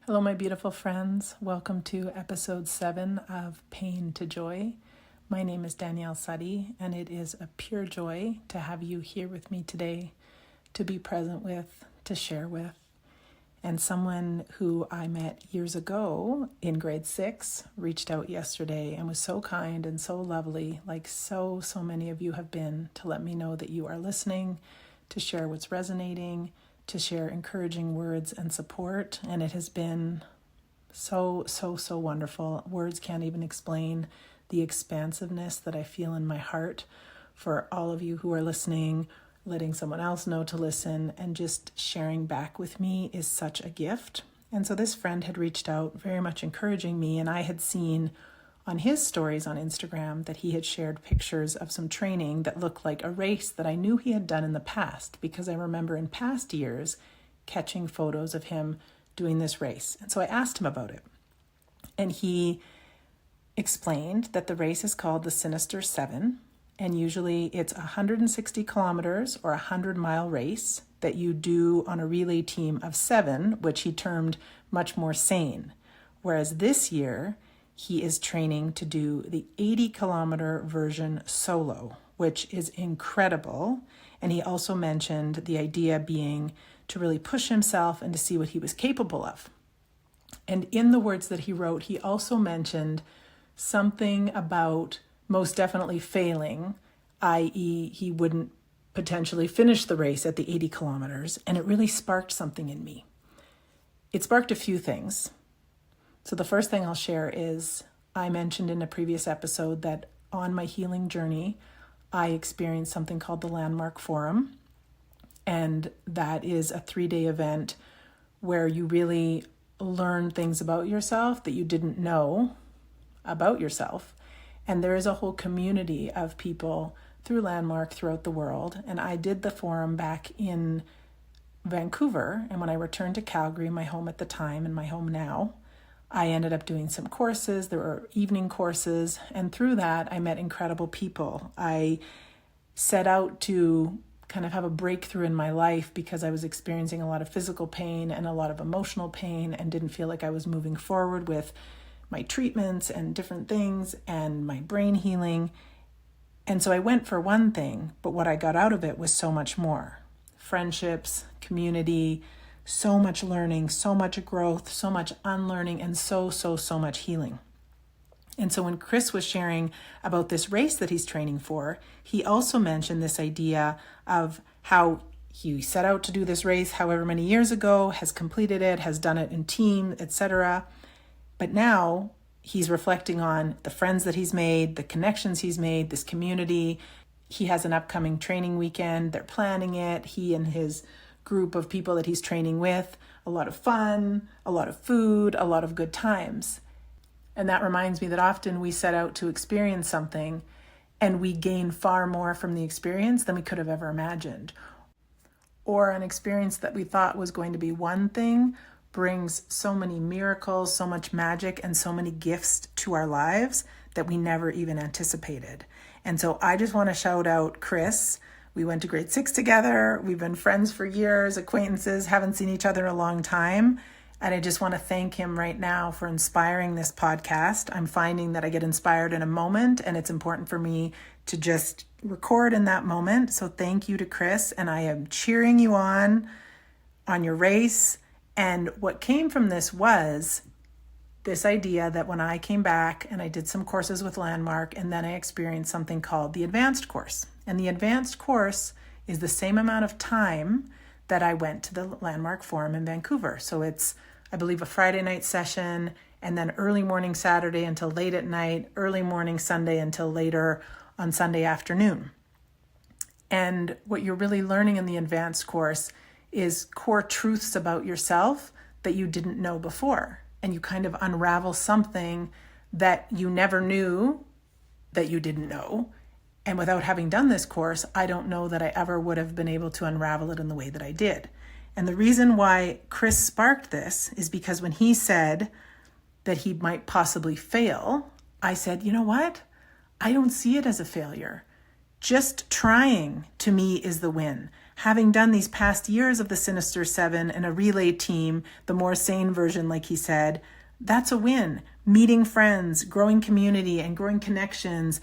Hello, my beautiful friends. Welcome to episode 7 of Pain to Joy. My name is Danielle, and it is a pure joy to have you here with me today, to be present with, to share with. And someone who I met years ago in grade 6 reached out yesterday and was so kind and so lovely, like so many of you have been, to let me know that you are listening, to share what's resonating, to share encouraging words and support. And it has been so wonderful. Words can't even explain the expansiveness that I feel in my heart for all of you who are listening, letting someone else know to listen, and just sharing back with me is such a gift. And so this friend had reached out, very much encouraging me, and I had seen on his stories on Instagram that he had shared pictures of some training that looked like a race that I knew he had done in the past, because I remember in past years catching photos of him doing this race. And so I asked him about it. And he explained that the race is called the Sinister 7. And usually it's 160 kilometers or a 100-mile race that you do on a relay team of 7, which he termed much more sane. Whereas this year, he is training to do the 80-kilometer version solo, which is incredible. And he also mentioned the idea being to really push himself and to see what he was capable of. And in the words that he wrote, he also mentioned something about most definitely failing, i.e. he wouldn't potentially finish the race at the 80 kilometers. And it really sparked something in me. It sparked a few things. So the first thing I'll share is I mentioned in a previous episode that on my healing journey, I experienced something called the Landmark Forum. And that is a 3-day event where you really learn things about yourself that you didn't know about yourself. And there is a whole community of people through Landmark throughout the world. And I did the forum back in Vancouver. And when I returned to Calgary, my home at the time and my home now, I ended up doing some courses. There were evening courses. And through that, I met incredible people. I set out to kind of have a breakthrough in my life because I was experiencing a lot of physical pain and a lot of emotional pain and didn't feel like I was moving forward with my treatments and different things and my brain healing. And so I went for one thing, but what I got out of it was so much more. Friendships, community, so much learning, so much growth, so much unlearning, and so much healing. And so when Chris was sharing about this race that he's training for, he also mentioned this idea of how he set out to do this race however many years ago, has completed it, has done it in team, etc. But now he's reflecting on the friends that he's made, the connections he's made, this community. He has an upcoming training weekend. They're planning it. He and his group of people that he's training with, a lot of fun, a lot of food, a lot of good times. And that reminds me that often we set out to experience something and we gain far more from the experience than we could have ever imagined. Or an experience that we thought was going to be one thing brings so many miracles, so much magic, and so many gifts to our lives that we never even anticipated. And so I just want to shout out Chris. We went to grade 6 together. We've been friends for years, acquaintances, haven't seen each other in a long time. And I just want to thank him right now for inspiring this podcast. I'm finding that I get inspired in a moment, and it's important for me to just record in that moment. So thank you to Chris, and I am cheering you on your race. And what came from this was this idea that when I came back and I did some courses with Landmark, and then I experienced something called the advanced course. And the advanced course is the same amount of time that I went to the Landmark Forum in Vancouver. So it's, I believe, a Friday night session, and then early morning Saturday until late at night, early morning Sunday until later on Sunday afternoon. And what you're really learning in the advanced course is core truths about yourself that you didn't know before. And you kind of unravel something that you never knew that you didn't know. And without having done this course, I don't know that I ever would have been able to unravel it in the way that I did. And the reason why Chris sparked this is because when he said that he might possibly fail, I said, you know what? I don't see it as a failure. Just trying, to me, is the win. having done these past years of the Sinister 7 and a relay team, the more sane version, like he said, that's a win. Meeting friends, growing community and growing connections,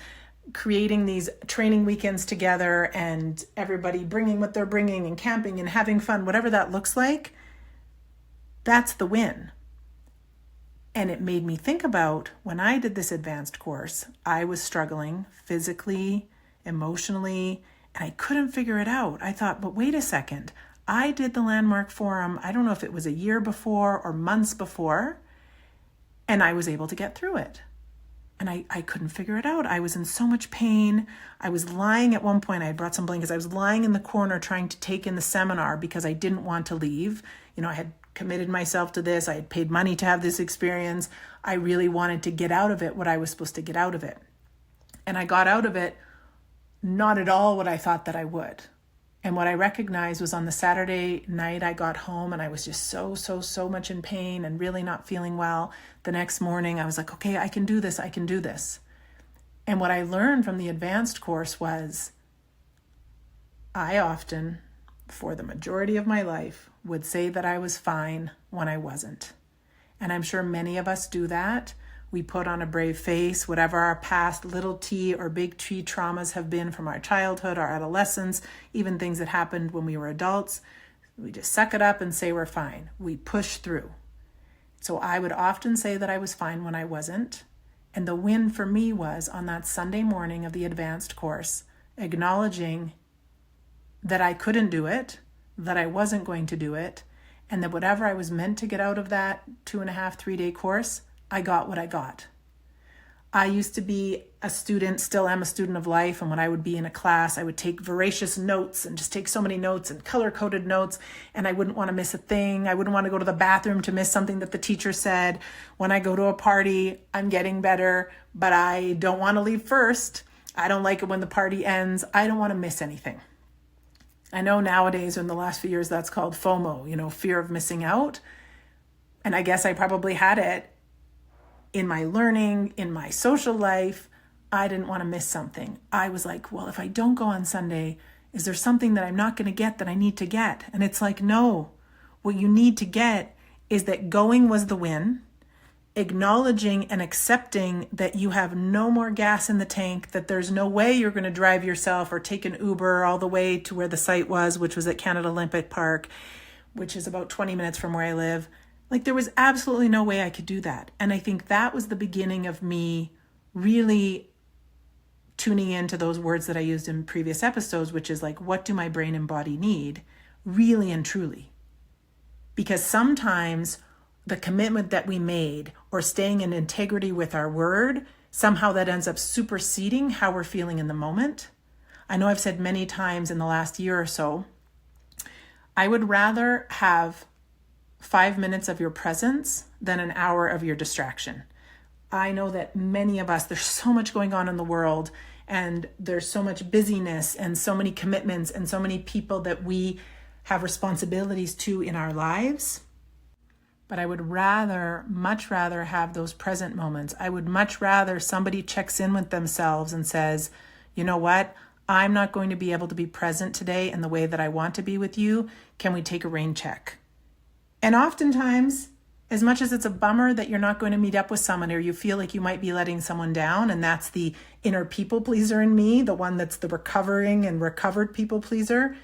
creating these training weekends together and everybody bringing what they're bringing and camping and having fun, whatever that looks like, that's the win. And it made me think about when I did this advanced course, I was struggling physically, emotionally, and I couldn't figure it out. I thought, but wait a second. I did the Landmark Forum, I don't know if it was a year before or months before, and I was able to get through it. And I couldn't figure it out. I was in so much pain. I was lying at one point. I had brought some blankets. I was lying in the corner trying to take in the seminar because I didn't want to leave. I had committed myself to this. I had paid money to have this experience. I really wanted to get out of it what I was supposed to get out of it. And I got out of it not at all what I thought that I would. And what I recognized was on the Saturday night I got home and I was just so much in pain and really not feeling well. The next morning I was like, okay, I can do this. I can do this. And what I learned from the advanced course was I often, for the majority of my life, would say that I was fine when I wasn't. And I'm sure many of us do that. We put on a brave face, whatever our past little t or big T traumas have been from our childhood, our adolescence, even things that happened when we were adults. We just suck it up and say we're fine. We push through. So I would often say that I was fine when I wasn't. And the win for me was on that Sunday morning of the advanced course, acknowledging that I couldn't do it, that I wasn't going to do it, and that whatever I was meant to get out of that 2.5, 3-day course, I got what I got. I used to be a student, still am a student of life, and when I would be in a class, I would take voracious notes and just take so many notes and color-coded notes, and I wouldn't want to miss a thing. I wouldn't want to go to the bathroom to miss something that the teacher said. When I go to a party, I'm getting better, but I don't want to leave first. I don't like it when the party ends. I don't want to miss anything. I know nowadays, in the last few years, that's called FOMO, fear of missing out. And I guess I probably had it in my learning, in my social life. I didn't want to miss something. I was like, well, if I don't go on Sunday, is there something that I'm not going to get that I need to get? And it's like, no, what you need to get is that going was the win, acknowledging and accepting that you have no more gas in the tank, that there's no way you're going to drive yourself or take an Uber all the way to where the site was, which was at Canada Olympic Park, which is about 20 minutes from where I live. Like, there was absolutely no way I could do that. And I think that was the beginning of me really tuning into those words that I used in previous episodes, which is like, what do my brain and body need, really and truly? Because sometimes the commitment that we made or staying in integrity with our word, somehow that ends up superseding how we're feeling in the moment. I know I've said many times in the last year or so, I would rather have 5 minutes of your presence than an hour of your distraction. I know that many of us, there's so much going on in the world, and there's so much busyness and so many commitments and so many people that we have responsibilities to in our lives. But I would much rather have those present moments. I would much rather somebody checks in with themselves and says, you know what? I'm not going to be able to be present today in the way that I want to be with you. Can we take a rain check? And oftentimes, as much as it's a bummer that you're not going to meet up with someone or you feel like you might be letting someone down, and that's the inner people pleaser in me, the one that's the recovering and recovered people pleaser,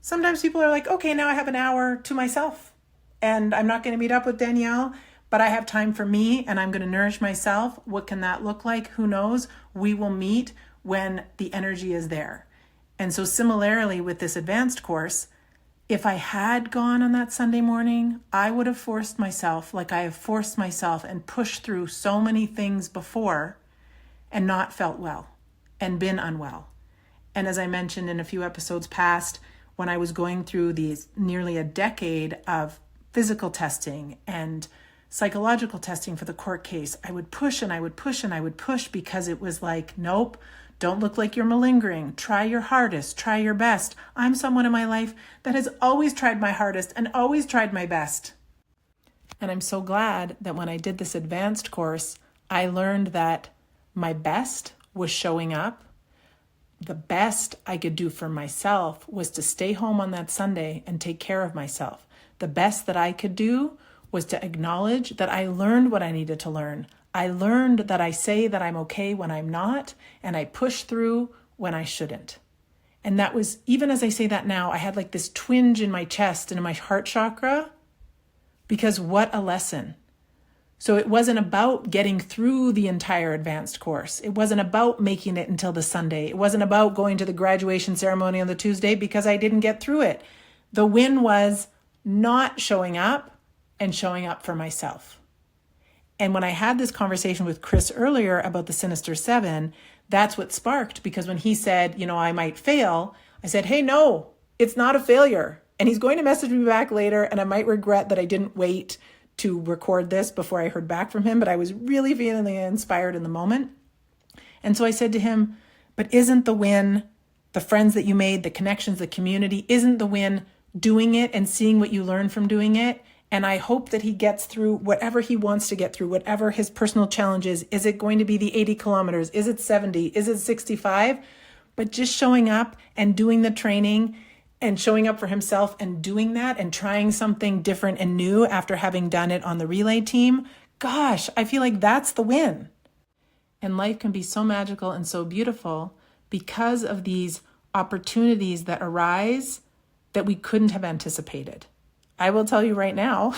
sometimes people are like, okay, now I have an hour to myself and I'm not going to meet up with Danielle, but I have time for me and I'm going to nourish myself. What can that look like? Who knows? We will meet when the energy is there. And so similarly with this advanced course, if I had gone on that Sunday morning, I would have forced myself like I have forced myself and pushed through so many things before and not felt well and been unwell. And as I mentioned in a few episodes past, when I was going through these nearly a decade of physical testing and psychological testing for the court case, I would push and I would push and I would push because it was like, nope, don't look like you're malingering. Try your hardest. Try your best. I'm someone in my life that has always tried my hardest and always tried my best. And I'm so glad that when I did this advanced course, I learned that my best was showing up. the best I could do for myself was to stay home on that Sunday and take care of myself. The best that I could do was to acknowledge that I learned what I needed to learn. I learned that I say that I'm okay when I'm not, and I push through when I shouldn't. And that was, even as I say that now, I had like this twinge in my chest and in my heart chakra, because what a lesson. So it wasn't about getting through the entire advanced course. It wasn't about making it until the Sunday. It wasn't about going to the graduation ceremony on the Tuesday because I didn't get through it. The win was not showing up and showing up for myself. And when I had this conversation with Chris earlier about the Sinister 7, that's what sparked, because when he said, I might fail, I said, hey, no, it's not a failure. And he's going to message me back later, and I might regret that I didn't wait to record this before I heard back from him, but I was really feeling inspired in the moment. And so I said to him, but isn't the win the friends that you made, the connections, the community? Isn't the win doing it and seeing what you learn from doing it? And I hope that he gets through whatever he wants to get through, whatever his personal challenge is. Is it going to be the 80 kilometers? Is it 70? Is it 65? But just showing up and doing the training and showing up for himself and doing that and trying something different and new after having done it on the relay team. Gosh, I feel like that's the win. And life can be so magical and so beautiful because of these opportunities that arise that we couldn't have anticipated. I will tell you right now,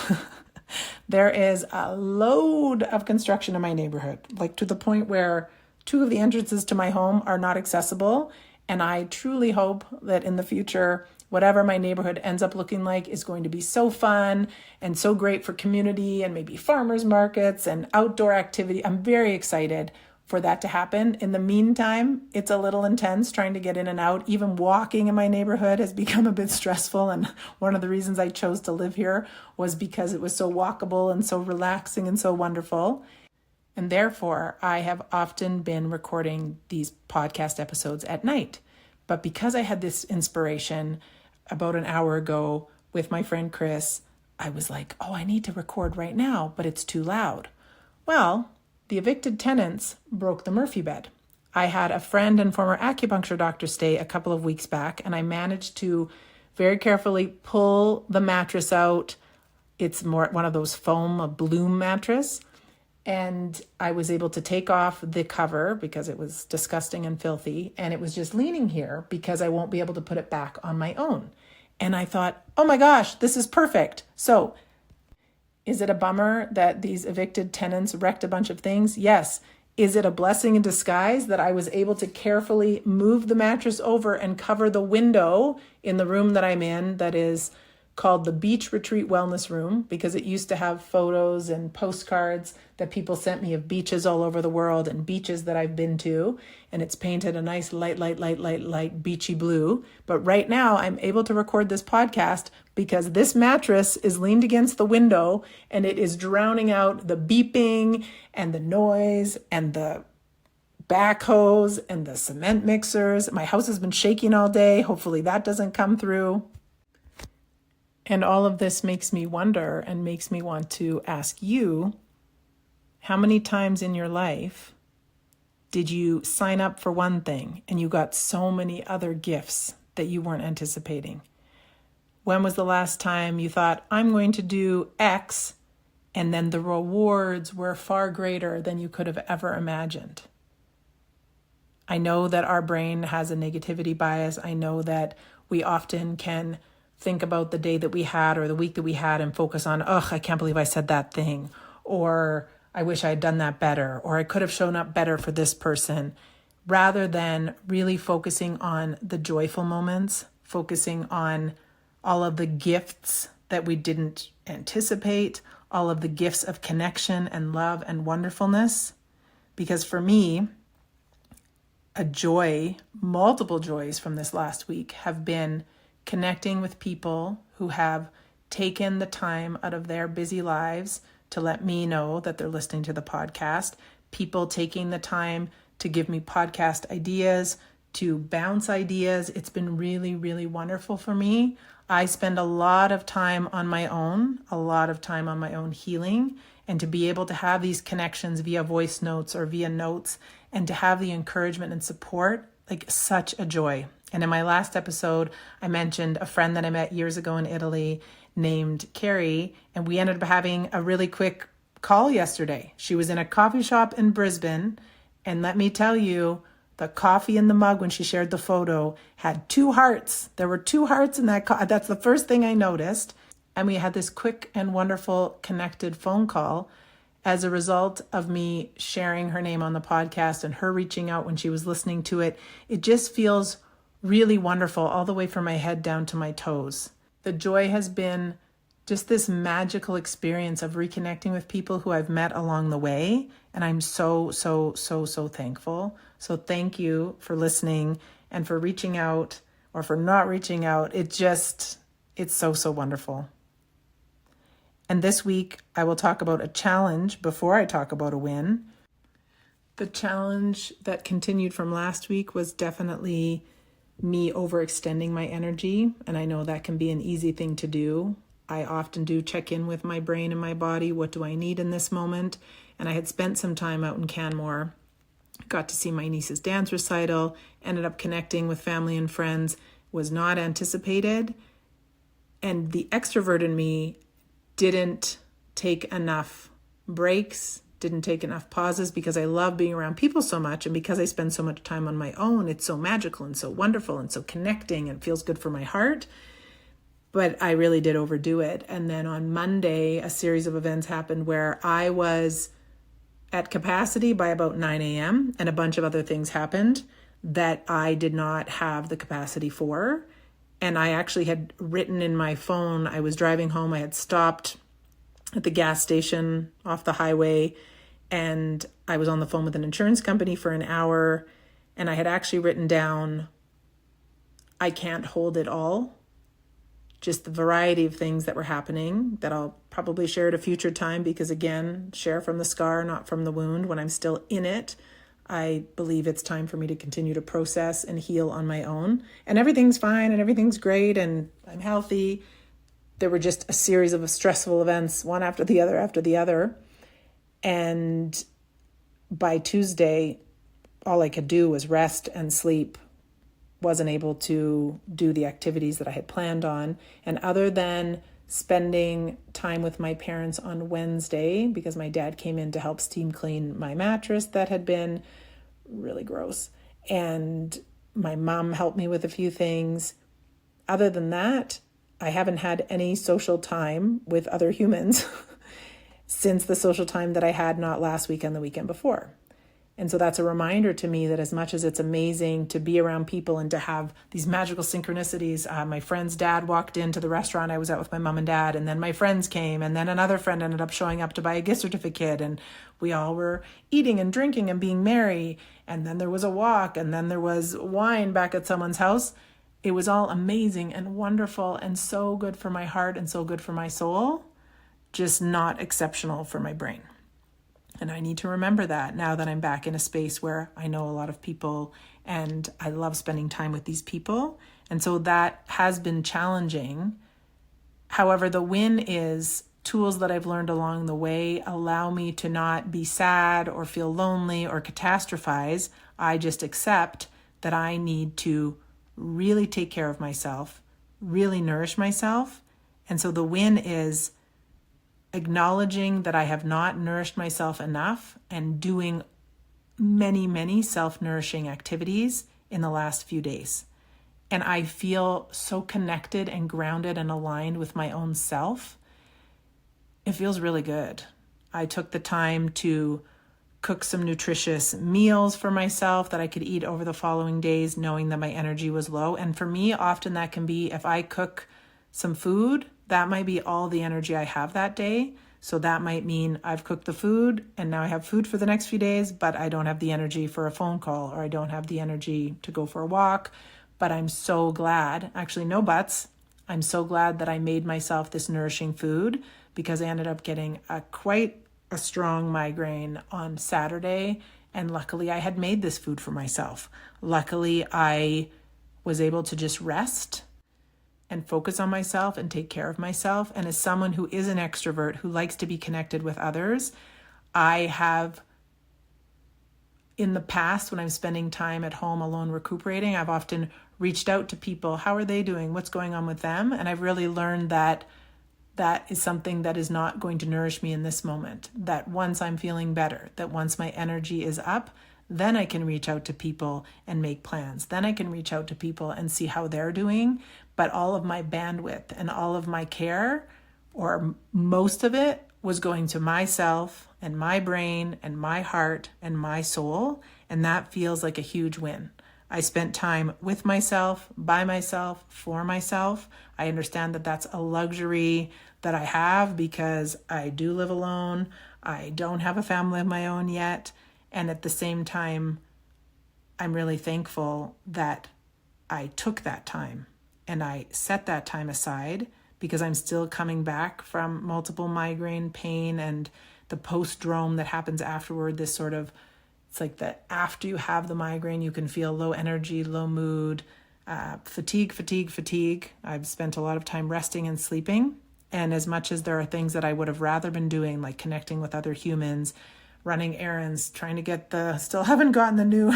there is a load of construction in my neighborhood, like to the point where 2 of the entrances to my home are not accessible. And I truly hope that in the future, whatever my neighborhood ends up looking like is going to be so fun and so great for community and maybe farmers markets and outdoor activity. I'm very excited for that to happen. In the meantime, it's a little intense trying to get in and out. Even walking in my neighborhood has become a bit stressful. And one of the reasons I chose to live here was because it was so walkable and so relaxing and so wonderful. And therefore, I have often been recording these podcast episodes at night. But because I had this inspiration about an hour ago with my friend Chris, I was like, I need to record right now, but it's too loud. Well, the evicted tenants broke the Murphy bed. I had a friend and former acupuncture doctor stay a couple of weeks back, and I managed to very carefully pull the mattress out. It's more one of those foam, a Bloom mattress. And I was able to take off the cover because it was disgusting and filthy. And it was just leaning here because I won't be able to put it back on my own. And I thought, oh my gosh, this is perfect. So is it a bummer that these evicted tenants wrecked a bunch of things? Yes. Is it a blessing in disguise that I was able to carefully move the mattress over and cover the window in the room that I'm in that is called the Beach Retreat Wellness Room, because it used to have photos and postcards that people sent me of beaches all over the world and beaches that I've been to. And it's painted a nice light beachy blue. But right now I'm able to record this podcast because this mattress is leaned against the window and it is drowning out the beeping and the noise and the backhoes and the cement mixers. My house has been shaking all day. Hopefully that doesn't come through. And all of this makes me wonder and makes me want to ask you, how many times in your life did you sign up for one thing and you got so many other gifts that you weren't anticipating? When was the last time you thought, I'm going to do X, and then the rewards were far greater than you could have ever imagined? I know that our brain has a negativity bias. I know that we often can think about the day that we had or the week that we had and focus on, I can't believe I said that thing, or I wish I had done that better, or I could have shown up better for this person, rather than really focusing on the joyful moments, focusing on all of the gifts that we didn't anticipate, all of the gifts of connection and love and wonderfulness. Because for me, a joy, multiple joys from this last week have been connecting with people who have taken the time out of their busy lives to let me know that they're listening to the podcast, people taking the time to give me podcast ideas, to bounce ideas. It's been really, really wonderful for me. I spend a lot of time on my own healing, and to be able to have these connections via voice notes or via notes and to have the encouragement and support like such a joy. And in my last episode, I mentioned a friend that I met years ago in Italy named Carrie, and we ended up having a really quick call yesterday. She was in a coffee shop in Brisbane, and let me tell you, the coffee in the mug when she shared the photo had 2 hearts. There were 2 hearts in that. That's the first thing I noticed. And we had this quick and wonderful connected phone call as a result of me sharing her name on the podcast and her reaching out when she was listening to it. It just feels really wonderful all the way from my head down to my toes. The joy has been just this magical experience of reconnecting with people who I've met along the way. And I'm so thankful. So thank you for listening and for reaching out or for not reaching out. It's so wonderful. And this week, I will talk about a challenge before I talk about a win. The challenge that continued from last week was definitely me overextending my energy. And I know that can be an easy thing to do. I often do check in with my brain and my body. What do I need in this moment? And I had spent some time out in Canmore, got to see my niece's dance recital, ended up connecting with family and friends, was not anticipated. And the extrovert in me didn't take enough breaks, didn't take enough pauses because I love being around people so much. And because I spend so much time on my own, it's so magical and so wonderful and so connecting and feels good for my heart. But I really did overdo it. And then on Monday, a series of events happened where I was at capacity by about 9 a.m. and a bunch of other things happened that I did not have the capacity for. And I actually had written in my phone, I was driving home, I had stopped at the gas station off the highway, and I was on the phone with an insurance company for an hour, and I had actually written down, I can't hold it all. Just the variety of things that were happening that I'll probably share at a future time because, again, share from the scar, not from the wound. When I'm still in it, I believe it's time for me to continue to process and heal on my own. And everything's fine and everything's great and I'm healthy. There were just a series of stressful events, one after the other. And by Tuesday, all I could do was rest and sleep. Wasn't able to do the activities that I had planned on. And other than spending time with my parents on Wednesday, because my dad came in to help steam clean my mattress that had been really gross, and my mom helped me with a few things. Other than that, I haven't had any social time with other humans since the social time that I had not last weekend, the weekend before. And so that's a reminder to me that as much as it's amazing to be around people and to have these magical synchronicities, my friend's dad walked into the restaurant I was at with my mom and dad, and then my friends came, and then another friend ended up showing up to buy a gift certificate, and we all were eating and drinking and being merry, and then there was a walk, and then there was wine back at someone's house. It was all amazing and wonderful and so good for my heart and so good for my soul, just not exceptional for my brain. And I need to remember that now that I'm back in a space where I know a lot of people and I love spending time with these people. And so that has been challenging. However, the win is tools that I've learned along the way allow me to not be sad or feel lonely or catastrophize. I just accept that I need to really take care of myself, really nourish myself. And so the win is acknowledging that I have not nourished myself enough and doing many self-nourishing activities in the last few days. And I feel so connected and grounded and aligned with my own self. It feels really good. I took the time to cook some nutritious meals for myself that I could eat over the following days, knowing that my energy was low. And for me, often that can be if I cook some food, that might be all the energy I have that day. So that might mean I've cooked the food and now I have food for the next few days, but I don't have the energy for a phone call or I don't have the energy to go for a walk. But I'm so glad, actually no buts, I'm so glad that I made myself this nourishing food because I ended up getting quite a strong migraine on Saturday. And luckily I had made this food for myself. Luckily I was able to just rest and focus on myself and take care of myself. And as someone who is an extrovert, who likes to be connected with others, I have in the past, when I'm spending time at home alone recuperating, I've often reached out to people. How are they doing? What's going on with them? And I've really learned that that is something that is not going to nourish me in this moment. That once I'm feeling better, that once my energy is up, then I can reach out to people and make plans. Then I can reach out to people and see how they're doing. But all of my bandwidth and all of my care, or most of it, was going to myself and my brain and my heart and my soul. And that feels like a huge win. I spent time with myself, by myself, for myself. I understand that that's a luxury that I have because I do live alone. I don't have a family of my own yet. And at the same time, I'm really thankful that I took that time and I set that time aside, because I'm still coming back from multiple migraine pain and the post-drome that happens afterward. This sort of, it's like that after you have the migraine, you can feel low energy, low mood, fatigue. I've spent a lot of time resting and sleeping. And as much as there are things that I would have rather been doing, like connecting with other humans, running errands, trying to get still haven't gotten the new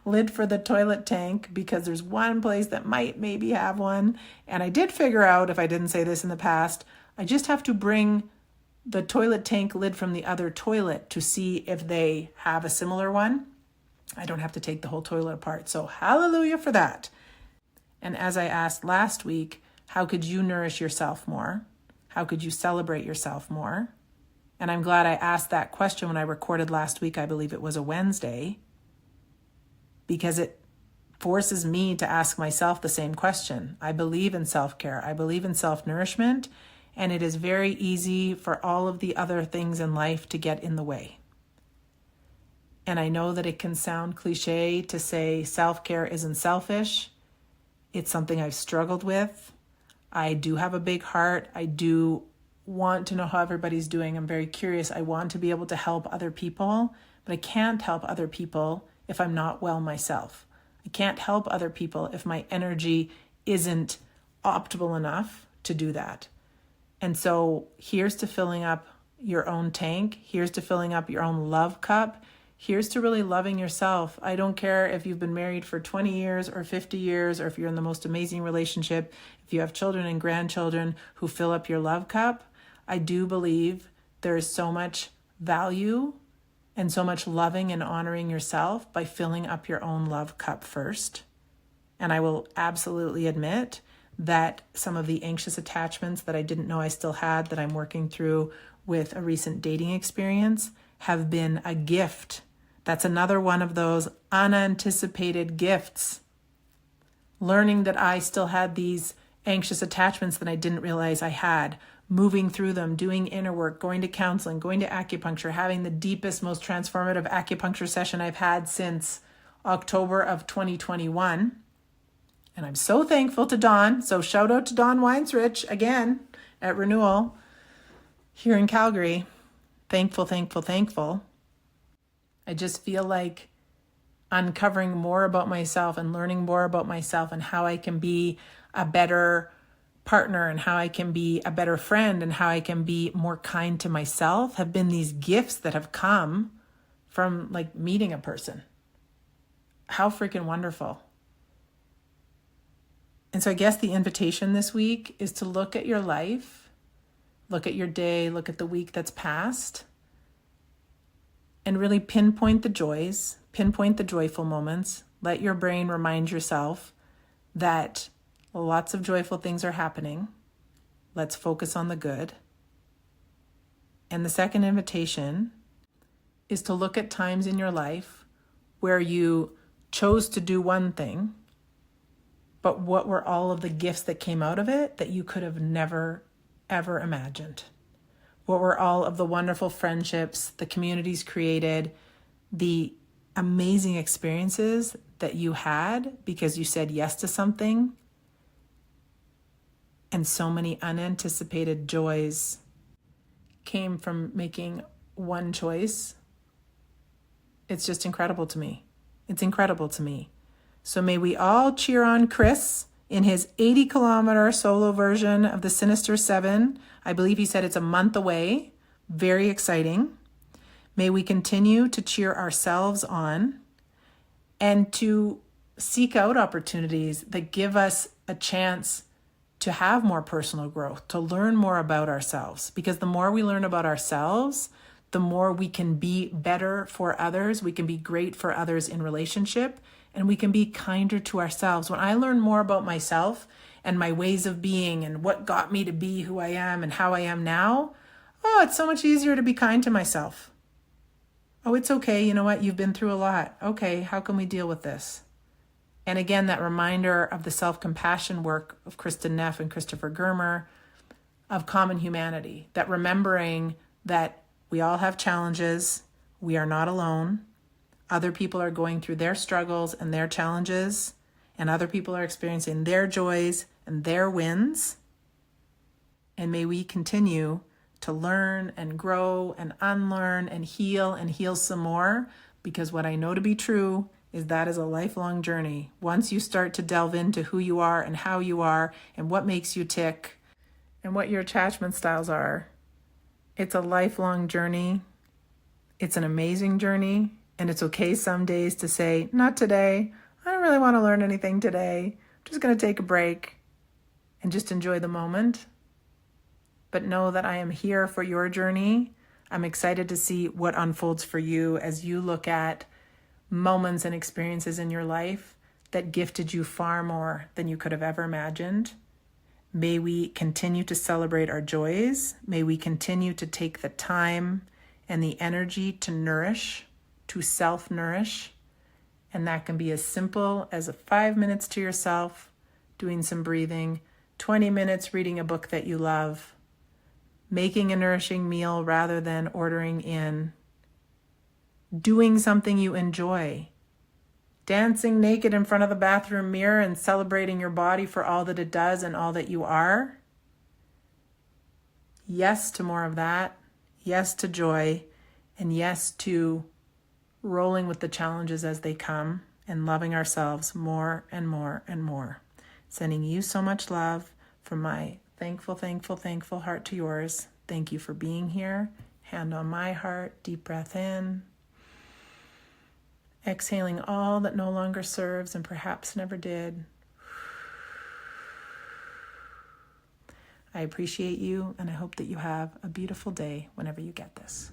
lid for the toilet tank, because there's one place that might maybe have one. And I did figure out, if I didn't say this in the past, I just have to bring the toilet tank lid from the other toilet to see if they have a similar one. I don't have to take the whole toilet apart. So hallelujah for that. And as I asked last week, how could you nourish yourself more? How could you celebrate yourself more? And I'm glad I asked that question when I recorded last week. I believe it was a Wednesday, because it forces me to ask myself the same question. I believe in self-care. I believe in self-nourishment, and it is very easy for all of the other things in life to get in the way. And I know that it can sound cliche to say self-care isn't selfish. It's something I've struggled with. I do have a big heart. I do want to know how everybody's doing. I'm very curious. I want to be able to help other people, but I can't help other people if I'm not well myself. I can't help other people if my energy isn't optimal enough to do that. And so here's to filling up your own tank. Here's to filling up your own love cup. Here's to really loving yourself. I don't care if you've been married for 20 years or 50 years, or if you're in the most amazing relationship, if you have children and grandchildren who fill up your love cup. I do believe there is so much value and so much loving and honoring yourself by filling up your own love cup first. And I will absolutely admit that some of the anxious attachments that I didn't know I still had, that I'm working through with a recent dating experience, have been a gift. That's another one of those unanticipated gifts. Learning that I still had these anxious attachments that I didn't realize I had, moving through them, doing inner work, going to counseling, going to acupuncture, having the deepest, most transformative acupuncture session I've had since October of 2021. And I'm so thankful to Dawn. So shout out to Dawn Weinsrich again at Renewal here in Calgary. Thankful. I just feel like uncovering more about myself and learning more about myself and how I can be a better partner and how I can be a better friend and how I can be more kind to myself have been these gifts that have come from like meeting a person. How freaking wonderful. And so I guess the invitation this week is to look at your life, look at your day, look at the week that's passed, and really pinpoint the joys, pinpoint the joyful moments. Let your brain remind yourself that lots of joyful things are happening. Let's focus on the good. And the second invitation is to look at times in your life where you chose to do one thing, but what were all of the gifts that came out of it that you could have never, ever imagined? What were all of the wonderful friendships, the communities created, the amazing experiences that you had because you said yes to something? And so many unanticipated joys came from making one choice. It's just incredible to me. It's incredible to me. So may we all cheer on Chris in his 80-kilometer solo version of the Sinister 7. I believe he said it's a month away. Very exciting. May we continue to cheer ourselves on and to seek out opportunities that give us a chance to have more personal growth, to learn more about ourselves. Because the more we learn about ourselves, the more we can be better for others. We can be great for others in relationship, and we can be kinder to ourselves. When I learn more about myself and my ways of being and what got me to be who I am and how I am now, oh, it's so much easier to be kind to myself. Oh, it's okay. You know what? You've been through a lot. Okay, how can we deal with this? And again, that reminder of the self-compassion work of Kristen Neff and Christopher Germer of common humanity, that remembering that we all have challenges, we are not alone, other people are going through their struggles and their challenges, and other people are experiencing their joys and their wins. And may we continue to learn and grow and unlearn and heal some more, because what I know to be true is that is a lifelong journey. Once you start to delve into who you are and how you are and what makes you tick and what your attachment styles are, it's a lifelong journey. It's an amazing journey. And it's okay some days to say, not today. I don't really want to learn anything today. I'm just going to take a break and just enjoy the moment. But know that I am here for your journey. I'm excited to see what unfolds for you as you look at moments and experiences in your life that gifted you far more than you could have ever imagined. May we continue to celebrate our joys. May we continue to take the time and the energy to nourish, to self-nourish. And that can be as simple as 5 minutes to yourself, doing some breathing, 20 minutes reading a book that you love, making a nourishing meal rather than ordering in, doing something you enjoy, dancing naked in front of the bathroom mirror and celebrating your body for all that it does and all that you are. Yes to more of that. Yes to joy. And yes to rolling with the challenges as they come and loving ourselves more and more and more. Sending you so much love from my thankful heart to yours. Thank you for being here. Hand on my heart, deep breath in. Exhaling all that no longer serves and perhaps never did. I appreciate you, and I hope that you have a beautiful day whenever you get this.